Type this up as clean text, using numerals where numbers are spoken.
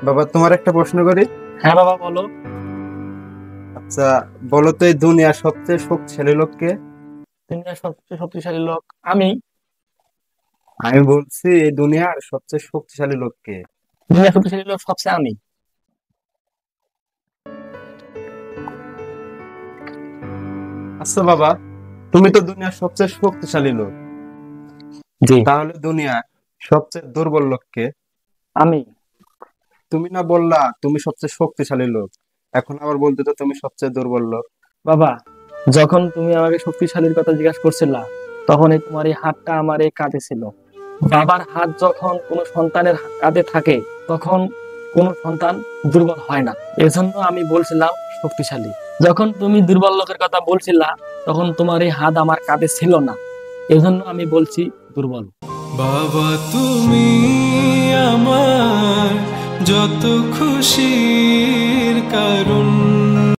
বাবা, তোমার একটা প্রশ্ন করি। হ্যাঁ বাবা, বলো। আচ্ছা, বলো তো এই দুনিয়ার সবচেয়ে শক্তিশালী লোক কে? দুনিয়ার সবচেয়ে শক্তিশালী লোক আমি। আমি বলছি এই দুনিয়ার সবচেয়ে শক্তিশালী লোক কে? দুনিয়ার শক্তিশালী লোক সবচেয়ে আমি। আচ্ছা বাবা, তুমি তো দুনিয়ার সবচেয়ে শক্তিশালী লোক, জি। তাহলে দুনিয়ার সবচেয়ে দুর্বল লোক কে? আমি। তুমি না বললা তুমি সবচেয়ে শক্তিশালী লোক, এখন আবার বলতে তো তুমি সবচেয়ে দুর্বল লোক। বাবা, যখন তুমি আমাকে শক্তিশালীর কথা জিজ্ঞাসা করছিলা, তখনই তোমার এই হাতটা আমার এই কাঁধে ছিল। বাবার হাত যখন কোনো সন্তানের কাঁধে থাকে, তখন কোনো সন্তান দুর্বল হয় না। এজন্য আমি বলছিলাম শক্তিশালী। যখন তুমি দুর্বল লোকের কথা বলছিলা, তখন তোমার এই হাত আমার কাঁধে ছিল না। এজন্য আমি বলছি দুর্বল। বাবা তুমি আমার যত খুশির কারণ।